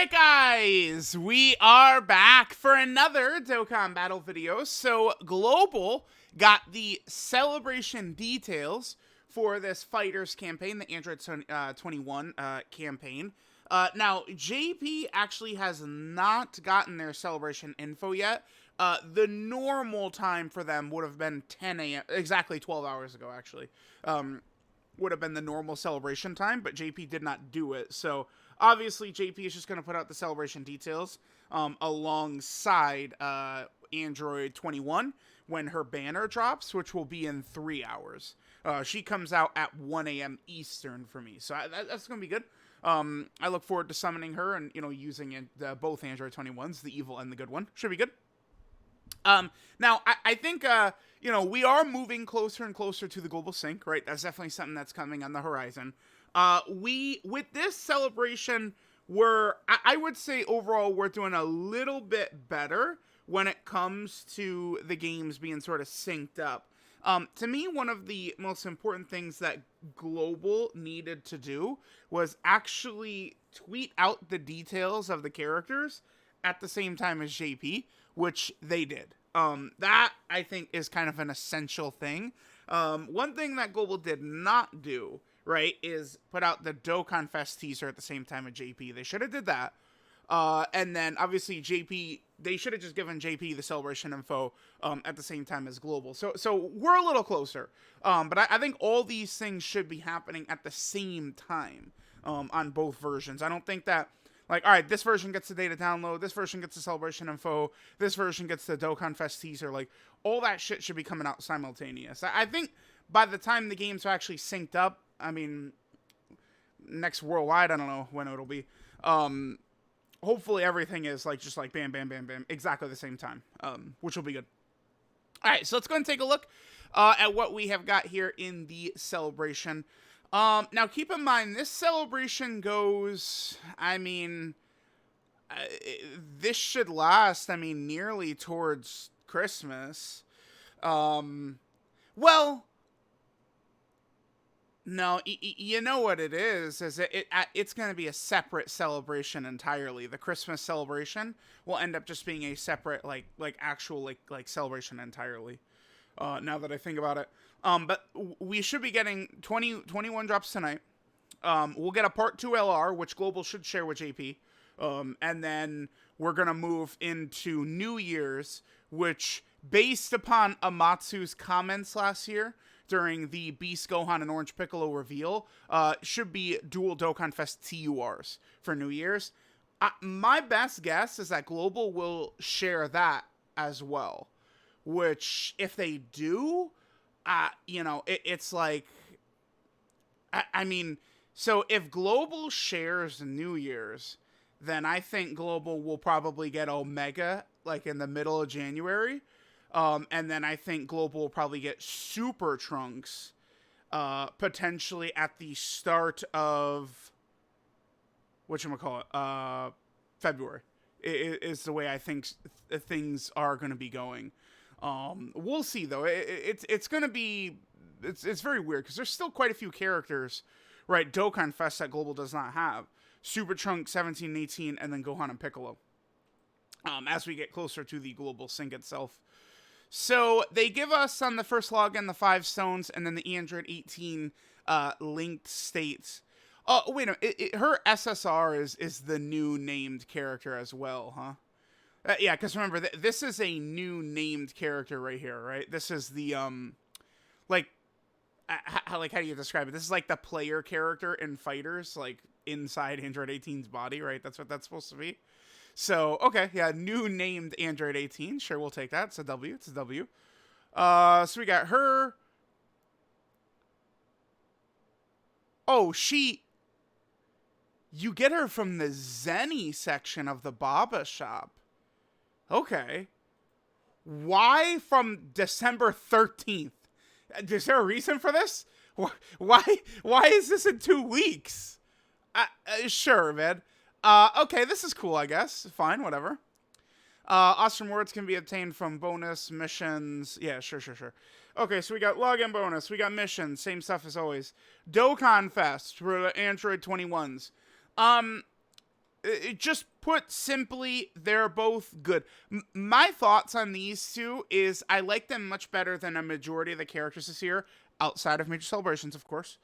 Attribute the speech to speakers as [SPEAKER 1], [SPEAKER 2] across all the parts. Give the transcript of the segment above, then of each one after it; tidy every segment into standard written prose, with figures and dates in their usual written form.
[SPEAKER 1] Alright guys, we are back for another Dokkan battle video. So Global got the celebration details for this Fighters campaign, the Android 21 campaign. Now, JP actually has not gotten their celebration info yet. The normal time for them would have been 10 a.m., exactly 12 hours ago actually. Would have been the normal celebration time, but JP did not do it. So obviously JP is just going to put out the celebration details alongside Android 21 when her banner drops, which will be in 3 hours. She comes out at 1 a.m. Eastern for me, so that's going to be good. I look forward to summoning her and, using both Android 21s, the evil and the good one. Should be good. Now, I think, we are moving closer and closer to the global sync, right? That's definitely something that's coming on the horizon. With this celebration, I would say overall, we're doing a little bit better when it comes to the games being sort of synced up. To me, one of the most important things that Global needed to do was actually tweet out the details of the characters at the same time as JP, which they did. That, I think, is kind of an essential thing. One thing that Global did not do, right, is put out the DOKKANFEST teaser at the same time as JP. They should have did that. And then, obviously, they should have just given JP the celebration info at the same time as Global. So we're a little closer. But I think all these things should be happening at the same time on both versions. I don't think that, like, all right, this version gets the data download, this version gets the celebration info, this version gets the DOKKANFEST teaser. Like, all that shit should be coming out simultaneous. I think by the time the games are actually synced up, I mean, next worldwide, I don't know when it'll be. Hopefully everything is just like bam, bam, bam, bam, exactly the same time, which will be good. All right, so let's go and take a look at what we have got here in the celebration. Now, keep in mind, this celebration goes, this should last, nearly towards Christmas. Well, no, you know what it is it's going to be a separate celebration entirely. The Christmas celebration will end up just being a separate, actual celebration entirely. Now that I think about it. But we should be getting 21 drops tonight. We'll get a Part 2 LR, which Global should share with JP. And then we're going to move into New Year's, which, based upon Amatsu's comments last year during the Beast Gohan and Orange Piccolo reveal, should be dual DOKKANFEST TURs for New Year's. My best guess is that Global will share that as well. Which, if they do, it's like, so if Global shares New Year's, then I think Global will probably get Omega, in the middle of January. And then I think Global will probably get Super Trunks, potentially at the start of, February, is the way I think things are going to be going. We'll see though. It's gonna be, it's very weird because there's still quite a few characters, right? DOKKANFEST that Global does not have. Super Trunks, 17 and 18, and then Gohan and Piccolo. As we get closer to the global sync itself. So they give us on the first login the 5 stones and then the Android 18 linked states. Oh, wait a minute. Her SSR is the new named character as well, huh? Yeah, because remember, this is a new named character right here, right? This is the, how do you describe it? This is like the player character in Fighters, inside Android 18's body, right? That's what that's supposed to be. So, okay, yeah, new named Android 18. Sure, we'll take that. It's a W. It's a W. So we got her. Oh, you get her from the Zenny section of the Baba shop. Okay. Why from December 13th? Is there a reason for this? Why is this in 2 weeks? Sure, man. Okay, this is cool, I guess. Fine, whatever. Awesome words can be obtained from bonus missions. Yeah, sure. Okay, so we got login bonus. We got missions. Same stuff as always. DOKKANFEST for Android 21s. just put simply, they're both good. My thoughts on these two is I like them much better than a majority of the characters this year, outside of major celebrations, of course.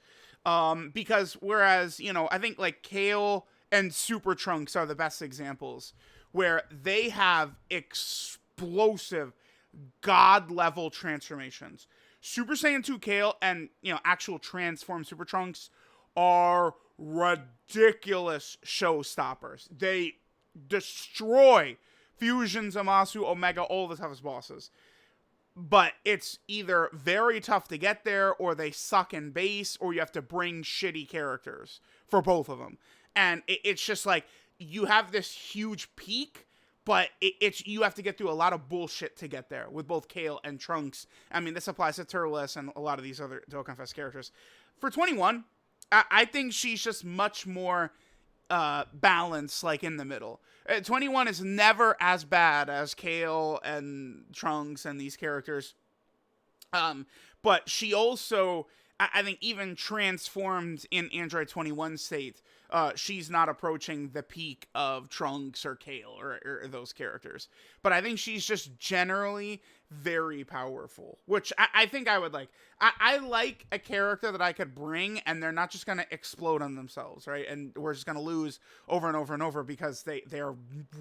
[SPEAKER 1] Because whereas, I think like Kale and Super Trunks are the best examples where they have explosive god level transformations. Super Saiyan 2 Kale and, actual transform Super Trunks are ridiculous showstoppers. They destroy Fusion, Zamasu, Omega, all the toughest bosses. But it's either very tough to get there, or they suck in base, or you have to bring shitty characters for both of them. And it's just like, you have this huge peak, but it's you have to get through a lot of bullshit to get there with both Kale and Trunks. I mean, this applies to Turles and a lot of these other Dokkan Fest characters. For 21, I think she's just much more balanced, like in the middle. 21 is never as bad as Kale and Trunks and these characters. But she also, I think, even transformed in Android 21 state, she's not approaching the peak of Trunks or Kale or those characters. But I think she's just generally very powerful, which I think I would like. I like a character that I could bring, and they're not just going to explode on themselves, right? And we're just going to lose over and over and over because they're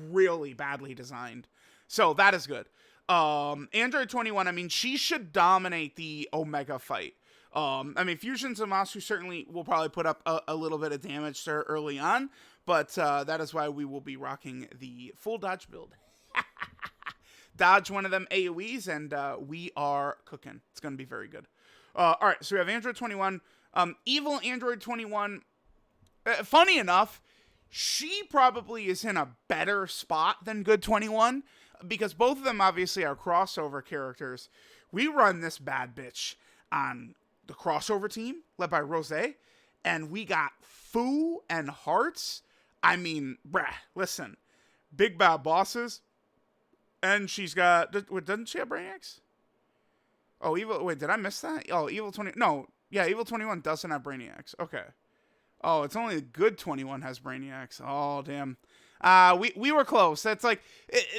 [SPEAKER 1] really badly designed. So that is good. Android 21, I mean, she should dominate the Omega fight. I mean, Fusion Zamasu certainly will probably put up a little bit of damage to her early on, but that is why we will be rocking the full dodge build. Dodge one of them AoEs, and we are cooking. It's going to be very good. All right, so we have Android 21. Evil Android 21, funny enough, she probably is in a better spot than Good 21, because both of them obviously are crossover characters. We run this bad bitch on the crossover team, led by Rose, and we got Fu and Hearts. I mean, listen, big bad bosses, and she's got, doesn't she have Brainiacs? Oh, wait, did I miss that? Oh, Evil 20, no, yeah, Evil 21 doesn't have Brainiacs, okay. Oh, it's only Good 21 has Brainiacs. Oh, damn. We were close. That's like,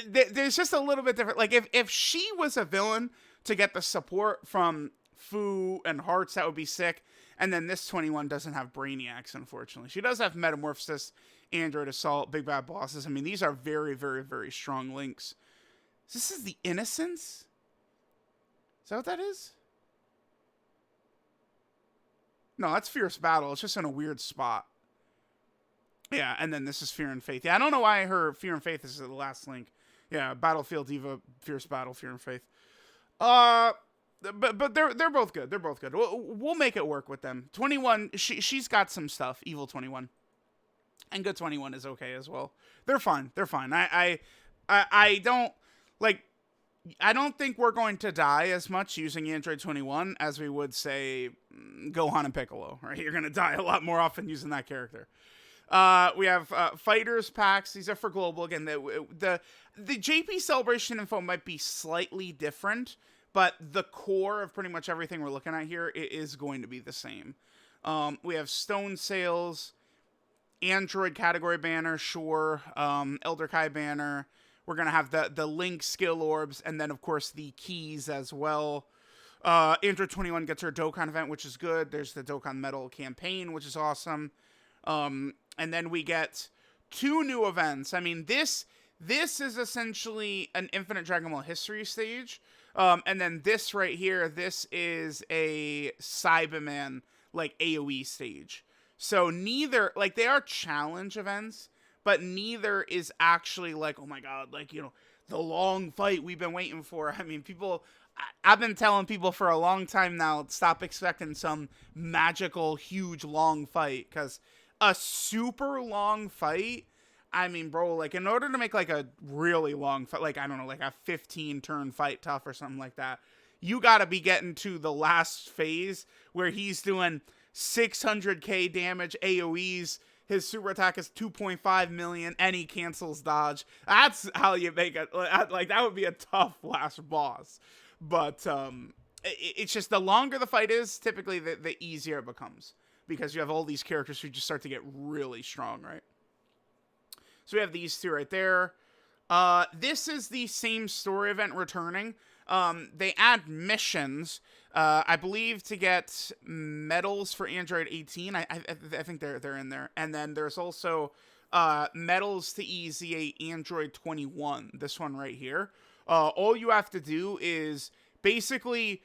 [SPEAKER 1] there's just a little bit different. Like, if she was a villain to get the support from Fu and Hearts, that would be sick. And then this 21 doesn't have Brainiacs, unfortunately. She does have Metamorphosis, Android Assault, Big Bad Bosses. I mean, these are very, very, very strong links. This is the Innocence? Is that what that is? No, that's Fierce Battle. It's just in a weird spot. Yeah, and then this is Fear and Faith. Yeah, I don't know why her Fear and Faith is the last link. Yeah, Battlefield Diva, Fierce Battle, Fear and Faith. But they're both good. They're both good. We'll make it work with them. 21, she's got some stuff. Evil 21, and Good 21 is okay as well. They're fine. They're fine. I don't like. I don't think we're going to die as much using Android 21 as we would, say, Gohan and Piccolo, right? You're going to die a lot more often using that character. We have Fighters packs. These are for global. Again, the JP Celebration info might be slightly different, but the core of pretty much everything we're looking at here is going to be the same. We have Stone Sales, Android category banner, sure, Elder Kai banner. We're going to have the Link skill orbs, and then, of course, the keys as well. Android 21 gets her Dokkan event, which is good. There's the Dokkan Medal campaign, which is awesome. And then we get 2 new events. I mean, this is essentially an Infinite Dragon Ball History stage. And then this right here, this is a Cyberman, like, AoE stage. So neither, like, they are challenge events, but neither is actually like, oh my god, like, the long fight we've been waiting for. I mean, I've been telling people for a long time now, stop expecting some magical, huge, long fight, because a super long fight, I mean, bro, like, in order to make, like, a really long fight, like, I don't know, like a 15-turn fight tough or something like that, you gotta be getting to the last phase where he's doing 600k damage AoEs. His super attack is 2.5 million, and he cancels dodge. That's how you make it. Like, that would be a tough last boss. But it's just, the longer the fight is, typically the easier it becomes, because you have all these characters who just start to get really strong, right? So we have these two right there. This is the same story event returning. They add missions, I believe, to get medals for Android 18. I think they're in there. And then there's also medals to EZA Android 21. This one right here. All you have to do is basically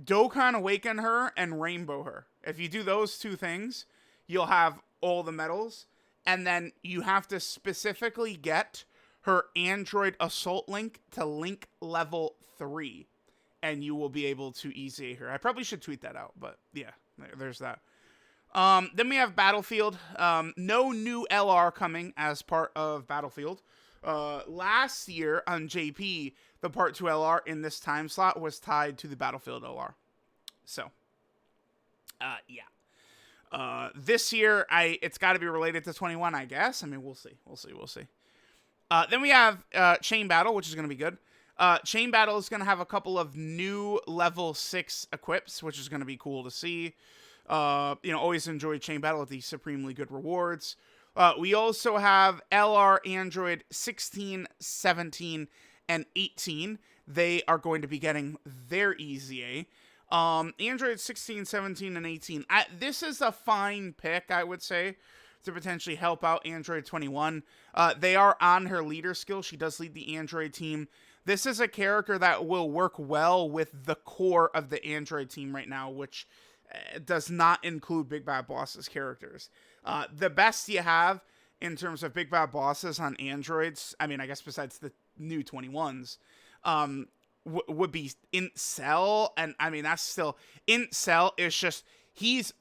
[SPEAKER 1] Dokkan Awaken her and Rainbow her. If you do those two things, you'll have all the medals. And then you have to specifically get her Android Assault link to link level 3. And you will be able to EZA her. I probably should tweet that out, but yeah, there's that. Then we have Battlefield. No new LR coming as part of Battlefield. Last year on JP, the Part 2 LR in this time slot was tied to the Battlefield LR. So, yeah. This year, it's got to be related to 21, I guess. I mean, we'll see. Then we have Chain Battle, which is going to be good. Chain Battle is going to have a couple of new level 6 equips, which is going to be cool to see. Always enjoy Chain Battle with these supremely good rewards. We also have LR Android 16, 17, and 18. They are going to be getting their EZA. Android 16, 17, and 18. This is a fine pick, I would say, to potentially help out Android 21. They are on her leader skill. She does lead the Android team. This is a character that will work well with the core of the Android team right now, which does not include Big Bad Boss's characters. The best you have in terms of Big Bad Bosses on Androids, I mean, I guess besides the new 21s, would be Int Cell. And I mean, that's still, Int Cell is just, he's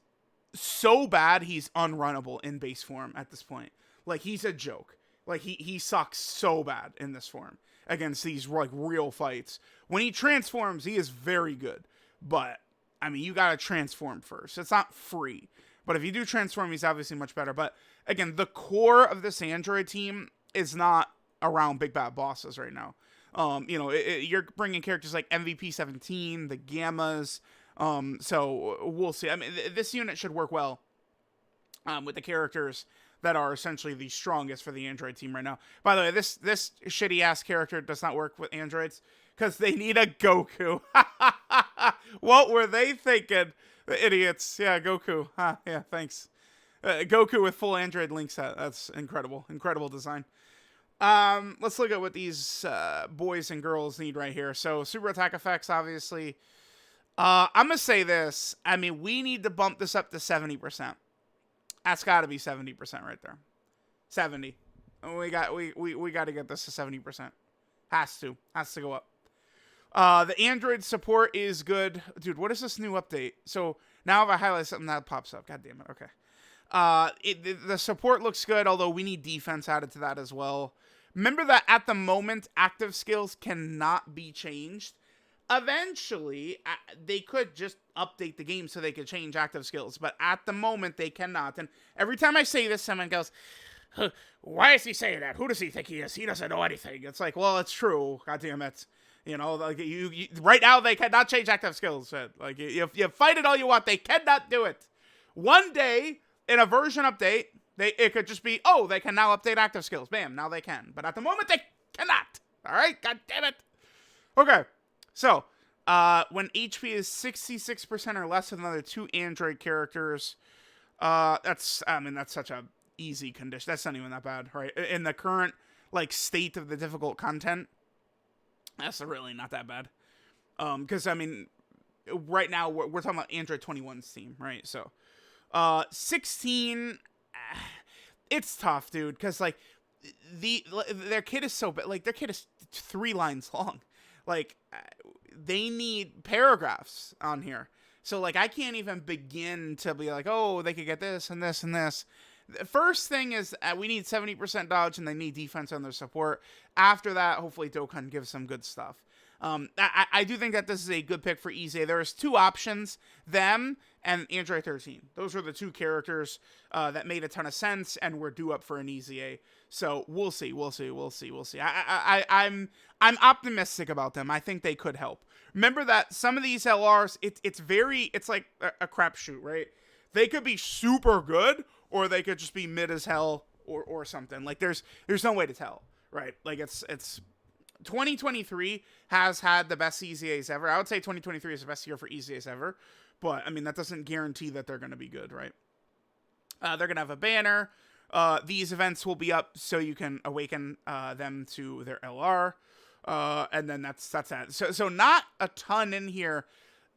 [SPEAKER 1] so bad, he's unrunnable in base form at this point. Like, he's a joke. Like, he sucks so bad in this form against these, like, real fights. When he transforms, he is very good. But, I mean, you gotta transform first. It's not free. But if you do transform, he's obviously much better. But, again, the core of this Android team is not around Big Bad Bosses right now. You're bringing characters like MVP 17, the Gammas. So, we'll see. I mean, this unit should work well with the characters that are essentially the strongest for the Android team right now. By the way, this shitty-ass character does not work with Androids because they need a Goku. What were they thinking? The idiots. Yeah, Goku. Yeah, thanks. Goku with full Android link set. That's incredible. Incredible design. Let's look at what these boys and girls need right here. So, super attack effects, obviously. I'm going to say this. I mean, we need to bump this up to 70%. That's got to be 70% right there. 70. We got to get this to 70%. Has to go up. The Android support is good. Dude, what is this new update? So now if I highlight something, that pops up. God damn it. Okay. The support looks good, although we need defense added to that as well. Remember that at the moment, active skills cannot be changed. Eventually, they could just update the game so they could change active skills. But at the moment, they cannot. And every time I say this, someone goes, why is he saying that? Who does he think he is? He doesn't know anything. It's like, well, it's true. God damn it. Like you right now, they cannot change active skills. Like, you fight it all you want. They cannot do it. One day, in a version update, it could just be, oh, they can now update active skills. Bam, now they can. But at the moment, they cannot. All right? God damn it. Okay. So, when HP is 66% or less with another 2 Android characters, that's such a easy condition. That's not even that bad, right? In the current, like, state of the difficult content, that's really not that bad. Because, I mean, right now, we're talking about Android 21's team, right? So, 16, it's tough, dude, because, like, their kit is so bad. Like, their kit is 3 lines long. Like, they need paragraphs on here. So, like, I can't even begin to be like, oh, they could get this and this and this. The first thing is we need 70% dodge and they need defense on their support. After that, hopefully Dokkan gives some good stuff. I do think that this is a good pick for EZA. There's 2 options, them and Android 13. Those are the 2 characters that made a ton of sense and were due up for an EZA. So we'll see. I'm optimistic about them. I think they could help. Remember that some of these LRs, it's like a crapshoot, right? They could be super good or they could just be mid as hell or something. Like there's no way to tell, right? Like it's 2023 has had the best EZAs ever. I would say 2023 is the best year for EZAs ever, but I mean that doesn't guarantee that they're going to be good, right? They're going to have a banner. These events will be up so you can awaken them to their LR. And then that's that. So not a ton in here.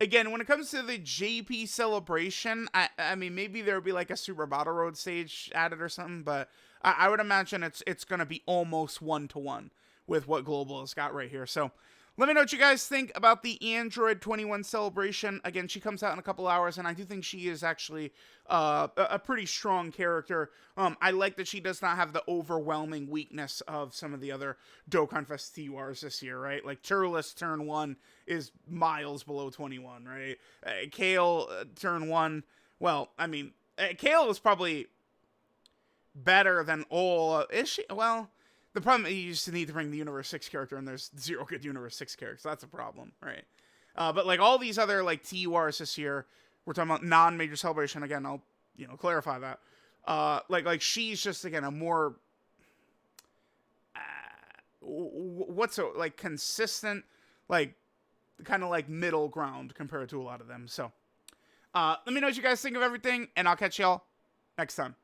[SPEAKER 1] Again, when it comes to the JP celebration, I mean, maybe there would be like a Super Battle Road stage added or something, but I would imagine it's going to be almost 1-to-1 with what Global has got right here. So let me know what you guys think about the Android 21 celebration. Again, she comes out in a couple hours, and I do think she is actually a pretty strong character. I like that she does not have the overwhelming weakness of some of the other DOKKANFEST TURs this year, right? Like Turles turn 1 is miles below 21, right? Kale turn 1, well, I mean, Kale is probably better than all. Is she? Well, the problem is you just need to bring the Universe 6 character, and there's 0 good Universe 6 characters. So that's a problem, right? But like all these other like TURs this year, we're talking about non-major celebration. Again, I'll clarify that. Like she's just again a more what's a like consistent, like kind of like middle ground compared to a lot of them. So let me know what you guys think of everything, and I'll catch y'all next time.